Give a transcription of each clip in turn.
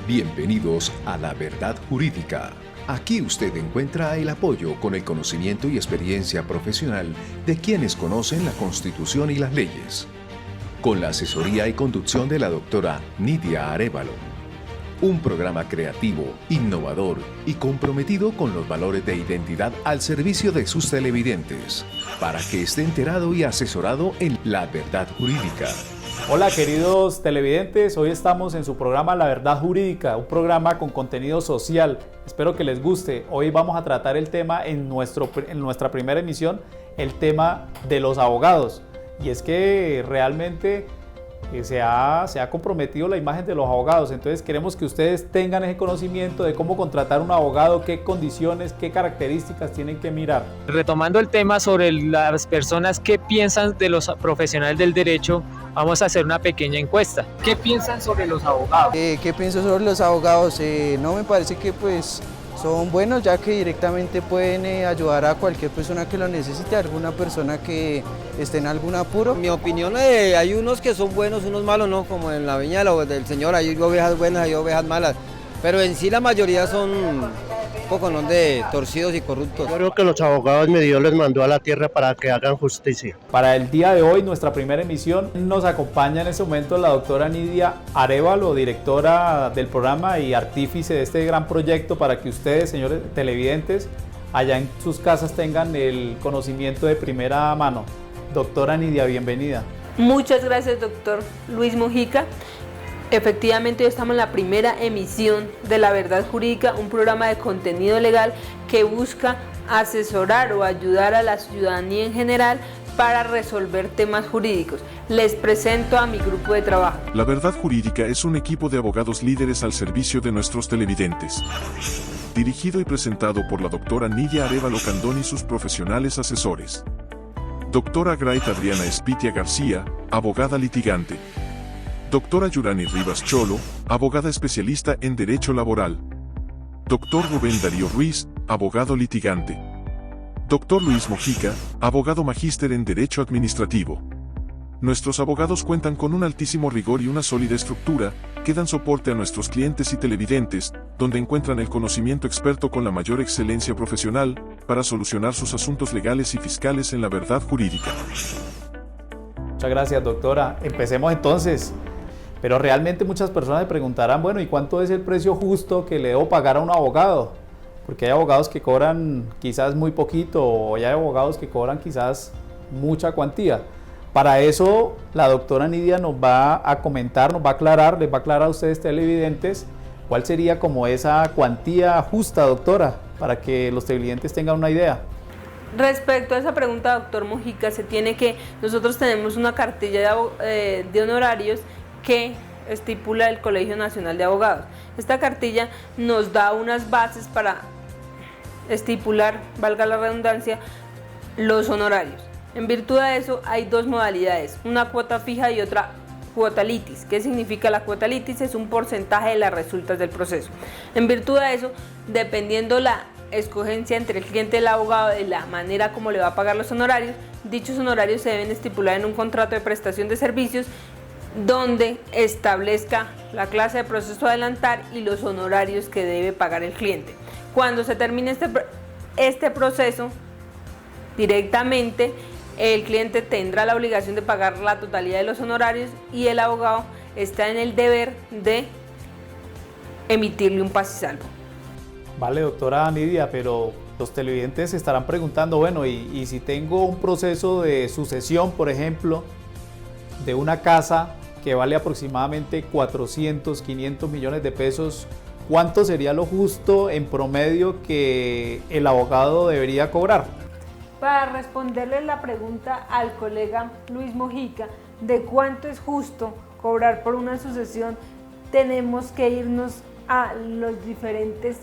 Bienvenidos a La Verdad Jurídica. Aquí usted encuentra el apoyo con el conocimiento y experiencia profesional de quienes conocen la Constitución y las leyes. Con la asesoría y conducción de la doctora Nidia Arévalo. Un programa creativo, innovador y comprometido con los valores de identidad al servicio de sus televidentes, para que esté enterado y asesorado en La Verdad Jurídica. Hola queridos televidentes, hoy estamos en su programa La Verdad Jurídica, un programa con contenido social. Espero que les guste. Hoy vamos a tratar el tema en nuestra primera emisión, el tema de los abogados. Y es que realmente se ha comprometido la imagen de los abogados, entonces queremos que ustedes tengan ese conocimiento de cómo contratar un abogado, qué condiciones, qué características tienen que mirar. Retomando el tema sobre las personas que piensan de los profesionales del derecho, vamos a hacer una pequeña encuesta. ¿Qué piensan sobre los abogados? ¿Qué pienso sobre los abogados? No, me parece que son buenos, ya que directamente pueden ayudar a cualquier persona que lo necesite, alguna persona que esté en algún apuro. En mi opinión, hay unos que son buenos, unos malos, ¿no? Como en la viña del Señor, hay ovejas buenas, hay ovejas malas, pero en sí la mayoría son un poco ¿no? de torcidos y corruptos. Yo creo que los abogados Dios les mandó a la tierra para que hagan justicia. Para el día de hoy, nuestra primera emisión, nos acompaña en este momento la doctora Nidia Arévalo, directora del programa y artífice de este gran proyecto para que ustedes, señores televidentes, allá en sus casas tengan el conocimiento de primera mano. Doctora Nidia, bienvenida. Muchas gracias, doctor Luis Mojica. Efectivamente, hoy estamos en la primera emisión de La Verdad Jurídica, un programa de contenido legal que busca asesorar o ayudar a la ciudadanía en general para resolver temas jurídicos. Les presento a mi grupo de trabajo. La Verdad Jurídica es un equipo de abogados líderes al servicio de nuestros televidentes. Dirigido y presentado por la doctora Nidia Arévalo Candón y sus profesionales asesores. Doctora Graet Adriana Espitia García, abogada litigante. Doctora Yurani Rivas Cholo, abogada especialista en Derecho Laboral. Doctor Rubén Darío Ruiz, abogado litigante. Doctor Luis Mojica, abogado magíster en Derecho Administrativo. Nuestros abogados cuentan con un altísimo rigor y una sólida estructura, que dan soporte a nuestros clientes y televidentes, donde encuentran el conocimiento experto con la mayor excelencia profesional, para solucionar sus asuntos legales y fiscales en la verdad jurídica. Muchas gracias, doctora. Empecemos entonces. Pero realmente muchas personas se preguntarán, bueno, ¿y cuánto es el precio justo que le debo pagar a un abogado? Porque hay abogados que cobran quizás muy poquito o hay abogados que cobran quizás mucha cuantía. Para eso la doctora Nidia nos va a comentar, nos va a aclarar, les va a aclarar a ustedes televidentes cuál sería como esa cuantía justa, doctora, para que los televidentes tengan una idea. Respecto a esa pregunta, doctor Mojica, nosotros tenemos una cartilla de honorarios que estipula el Colegio Nacional de Abogados. Esta cartilla nos da unas bases para estipular, valga la redundancia, los honorarios. En virtud de eso hay dos modalidades, una cuota fija y otra cuota litis. ¿Qué significa la cuota litis? Es un porcentaje de las resultas del proceso. En virtud de eso, dependiendo la escogencia entre el cliente y el abogado de la manera como le va a pagar los honorarios, dichos honorarios se deben estipular en un contrato de prestación de servicios donde establezca la clase de proceso a adelantar y los honorarios que debe pagar el cliente. Cuando se termine este proceso, directamente el cliente tendrá la obligación de pagar la totalidad de los honorarios y el abogado está en el deber de emitirle un paz y salvo. Vale, doctora Nidia, pero los televidentes se estarán preguntando, bueno, y si tengo un proceso de sucesión, por ejemplo, de una casa que vale aproximadamente 400, 500 millones de pesos, ¿cuánto sería lo justo en promedio que el abogado debería cobrar? Para responderle la pregunta al colega Luis Mojica de cuánto es justo cobrar por una sucesión, tenemos que irnos a los diferentes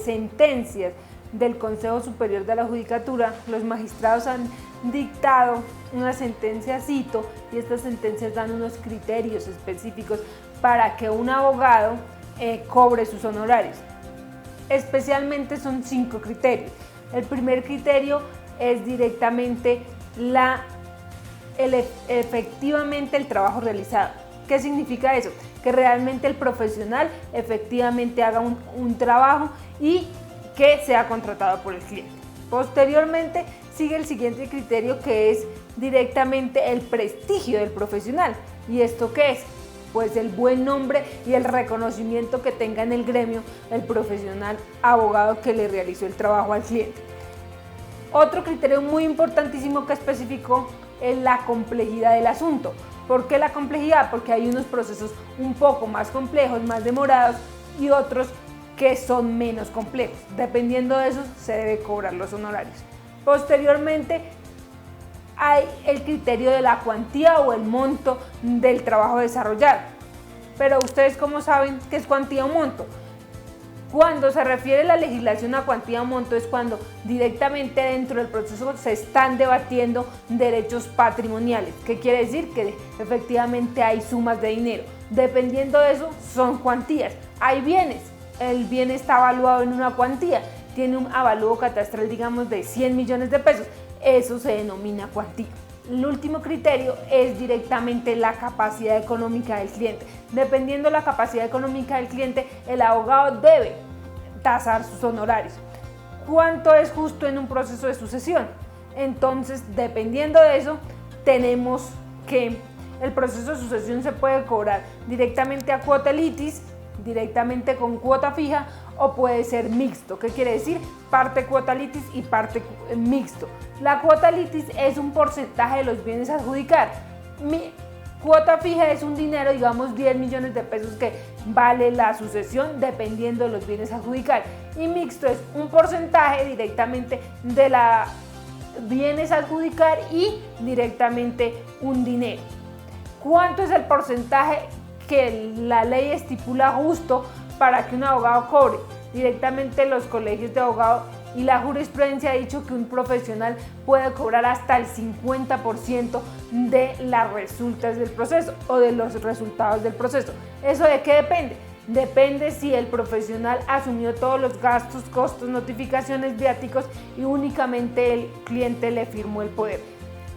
sentencias del Consejo Superior de la Judicatura. Los magistrados han dictado una sentencia cito y estas sentencias dan unos criterios específicos para que un abogado cobre sus honorarios. Especialmente son 5 criterios. El primer criterio es directamente efectivamente el trabajo realizado. ¿Qué significa eso? Que realmente el profesional efectivamente haga un trabajo y que sea contratado por el cliente. Posteriormente sigue el siguiente criterio, que es directamente el prestigio del profesional. ¿Y esto qué es? Pues el buen nombre y el reconocimiento que tenga en el gremio el profesional abogado que le realizó el trabajo al cliente. Otro criterio muy importantísimo que especificó es la complejidad del asunto. ¿Por qué la complejidad? Porque hay unos procesos un poco más complejos, más demorados, y otros que son menos complejos. Dependiendo de eso se debe cobrar los honorarios. Posteriormente hay el criterio de la cuantía o el monto del trabajo desarrollado. Pero ustedes, ¿cómo saben qué es cuantía o monto? Cuando se refiere la legislación a cuantía o monto es cuando directamente dentro del proceso se están debatiendo derechos patrimoniales. ¿Qué quiere decir? Que efectivamente hay sumas de dinero. Dependiendo de eso son cuantías. Hay bienes. El bien está evaluado en una cuantía. Tiene un avalúo catastral, digamos, de 100 millones de pesos. Eso se denomina cuantía. El último criterio es directamente la capacidad económica del cliente. Dependiendo de la capacidad económica del cliente, el abogado debe tasar sus honorarios. ¿Cuánto es justo en un proceso de sucesión? Entonces, dependiendo de eso, tenemos que el proceso de sucesión se puede cobrar directamente a cuota litis, directamente con cuota fija, o puede ser mixto. ¿Qué quiere decir? Parte cuota litis y parte mixto. La cuota litis es un porcentaje de los bienes a adjudicar. Mi cuota fija es un dinero, digamos 10 millones de pesos que vale la sucesión dependiendo de los bienes a adjudicar. Y mixto es un porcentaje directamente de los bienes a adjudicar y directamente un dinero. ¿Cuánto es el porcentaje que la ley estipula justo para que un abogado cobre? Directamente los colegios de abogados y la jurisprudencia ha dicho que un profesional puede cobrar hasta el 50% de las resultas del proceso o de los resultados del proceso. ¿Eso de qué depende? Depende si el profesional asumió todos los gastos, costos, notificaciones, viáticos y únicamente el cliente le firmó el poder.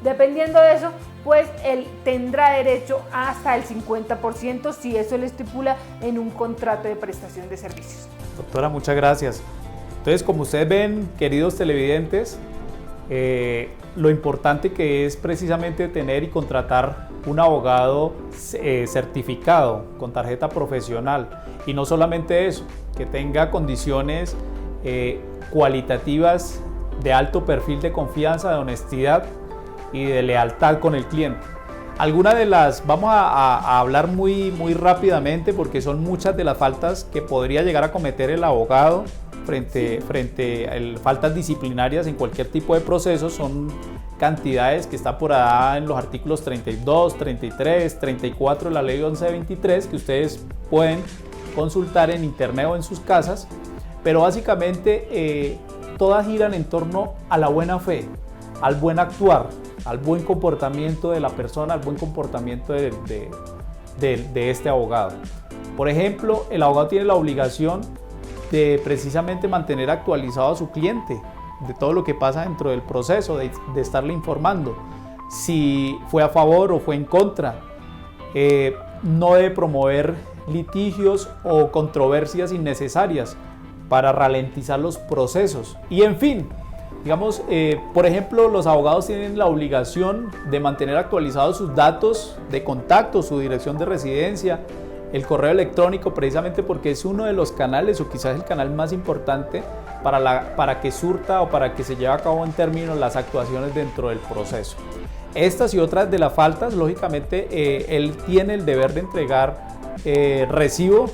Dependiendo de eso, pues él tendrá derecho hasta el 50% si eso le estipula en un contrato de prestación de servicios. Doctora, muchas gracias. Entonces, como ustedes ven, queridos televidentes, lo importante que es precisamente tener y contratar un abogado certificado con tarjeta profesional, y no solamente eso, que tenga condiciones cualitativas de alto perfil de confianza, de honestidad y de lealtad con el cliente. Algunas de las vamos a hablar muy rápidamente, porque son muchas de las faltas que podría llegar a cometer el abogado frente a faltas disciplinarias en cualquier tipo de proceso. Son cantidades que está por allá en los artículos 32, 33, 34 de la ley 1123, que ustedes pueden consultar en internet o en sus casas, pero básicamente todas giran en torno a la buena fe, al buen actuar, al buen comportamiento de la persona, al buen comportamiento de este abogado. Por ejemplo, el abogado tiene la obligación de precisamente mantener actualizado a su cliente de todo lo que pasa dentro del proceso, de estarle informando si fue a favor o fue en contra. No debe promover litigios o controversias innecesarias para ralentizar los procesos. Y en fin, digamos, por ejemplo, los abogados tienen la obligación de mantener actualizados sus datos de contacto, su dirección de residencia, el correo electrónico, precisamente porque es uno de los canales, o quizás el canal más importante para que surta o para que se lleve a cabo en términos las actuaciones dentro del proceso. Estas y otras de las faltas, lógicamente, él tiene el deber de entregar recibo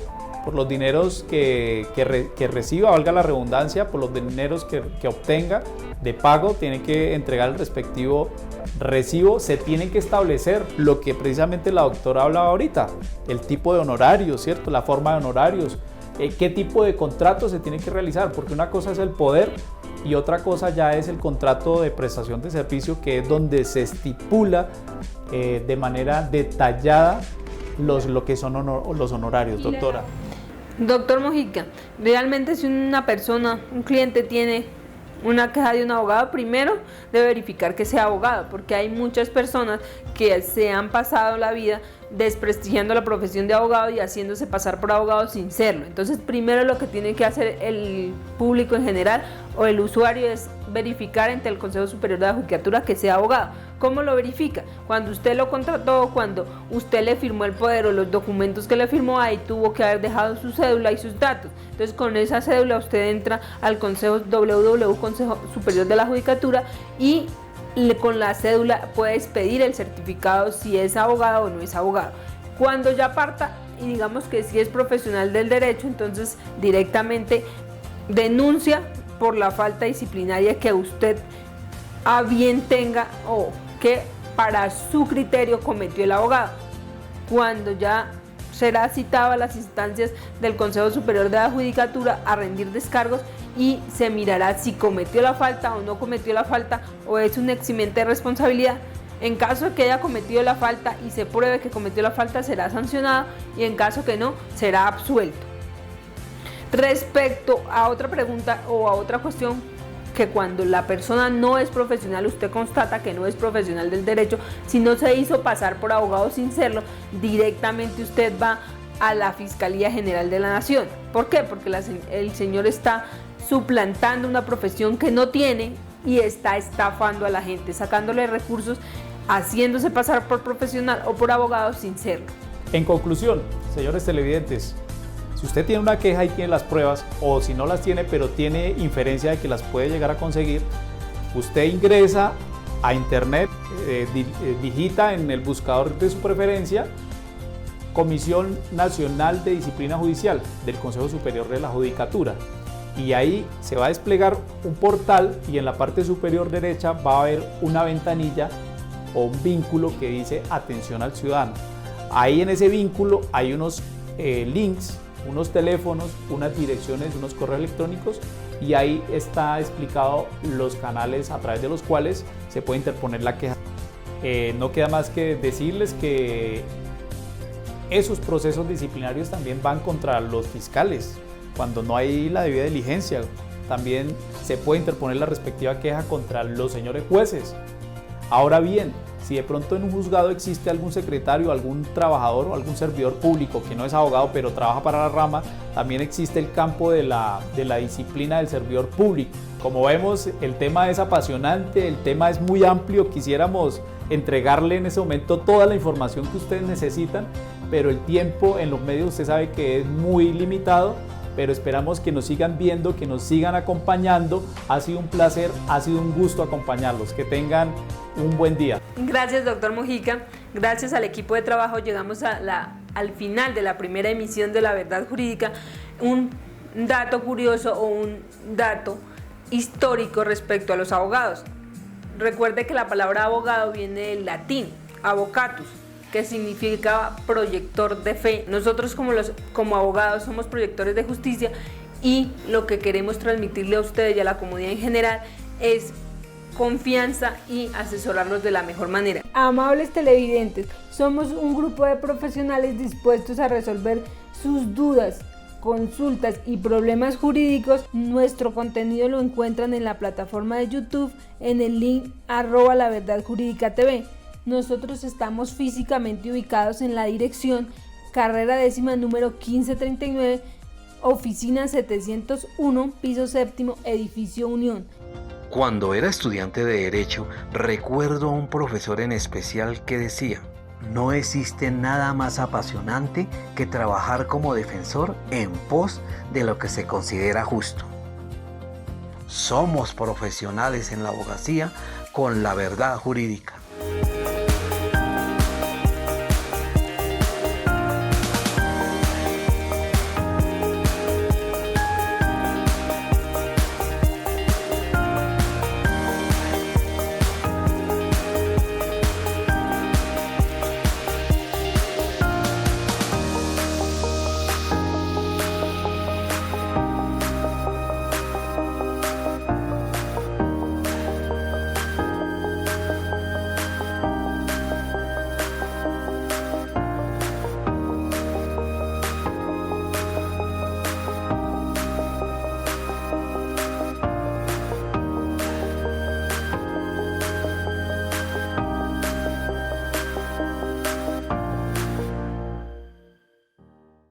por los dineros que reciba, valga la redundancia, por los dineros que obtenga de pago, tiene que entregar el respectivo recibo. Se tiene que establecer lo que precisamente la doctora hablaba ahorita, el tipo de honorarios, ¿cierto? La forma de honorarios, qué tipo de contrato se tiene que realizar, porque una cosa es el poder y otra cosa ya es el contrato de prestación de servicio, que es donde se estipula de manera detallada lo que son los honorarios, doctora. Doctor Mojica, realmente si una persona, un cliente tiene una queja de un abogado, primero debe verificar que sea abogado, porque hay muchas personas que se han pasado la vida desprestigiando la profesión de abogado y haciéndose pasar por abogado sin serlo. Entonces, primero lo que tiene que hacer el público en general o el usuario es verificar ante el Consejo Superior de la Judicatura que sea abogado. ¿Cómo lo verifica? Cuando usted lo contrató, cuando usted le firmó el poder o los documentos que le firmó, ahí tuvo que haber dejado su cédula y sus datos. Entonces, con esa cédula usted entra al Consejo Consejo Superior de la Judicatura y con la cédula puedes pedir el certificado si es abogado o no es abogado. Cuando ya parta y digamos que si es profesional del derecho, entonces directamente denuncia por la falta disciplinaria que usted a bien tenga o que para su criterio cometió el abogado. Cuando ya será citado a las instancias del Consejo Superior de la Judicatura a rendir descargos y se mirará si cometió la falta o no cometió la falta o es un eximiente de responsabilidad. En caso de que haya cometido la falta y se pruebe que cometió la falta, será sancionado y en caso que no, será absuelto. Respecto a otra pregunta o a otra cuestión, que cuando la persona no es profesional, usted constata que no es profesional del derecho, si no se hizo pasar por abogado sin serlo, directamente usted va a la Fiscalía General de la Nación. ¿Por qué? Porque el señor está suplantando una profesión que no tiene y está estafando a la gente, sacándole recursos, haciéndose pasar por profesional o por abogado sin serlo. En conclusión, señores televidentes, si usted tiene una queja y tiene las pruebas, o si no las tiene pero tiene inferencia de que las puede llegar a conseguir, usted ingresa a internet, digita en el buscador de su preferencia Comisión Nacional de Disciplina Judicial del Consejo Superior de la Judicatura, y ahí se va a desplegar un portal y en la parte superior derecha va a haber una ventanilla o un vínculo que dice Atención al Ciudadano. Ahí en ese vínculo hay unos links, unos teléfonos, unas direcciones, unos correos electrónicos, y ahí está explicado los canales a través de los cuales se puede interponer la queja. No queda más que decirles que esos procesos disciplinarios también van contra los fiscales cuando no hay la debida diligencia. También se puede interponer la respectiva queja contra los señores jueces. Ahora bien, si de pronto en un juzgado existe algún secretario, algún trabajador o algún servidor público que no es abogado pero trabaja para la rama, también existe el campo de la disciplina del servidor público. Como vemos, el tema es apasionante, el tema es muy amplio, quisiéramos entregarle en ese momento toda la información que ustedes necesitan, pero el tiempo en los medios usted sabe que es muy limitado, pero esperamos que nos sigan viendo, que nos sigan acompañando. Ha sido un placer, ha sido un gusto acompañarlos, que tengan un buen día. Gracias, doctor Mojica. Gracias al equipo de trabajo llegamos al final de la primera emisión de La Verdad Jurídica. Un dato curioso o un dato histórico respecto a los abogados. Recuerde que la palabra abogado viene del latín, avocatus, que significa proyector de fe. Nosotros como abogados somos proyectores de justicia y lo que queremos transmitirle a ustedes y a la comunidad en general es confianza y asesorarlos de la mejor manera. Amables televidentes, somos un grupo de profesionales dispuestos a resolver sus dudas, consultas y problemas jurídicos. Nuestro contenido lo encuentran en la plataforma de YouTube en el link @laverdadjuridicatv. Nosotros estamos físicamente ubicados en la dirección Carrera Décima número 1539, oficina 701, piso séptimo, edificio Unión. Cuando era estudiante de Derecho, recuerdo a un profesor en especial que decía: no existe nada más apasionante que trabajar como defensor en pos de lo que se considera justo. Somos profesionales en la abogacía con La Verdad Jurídica.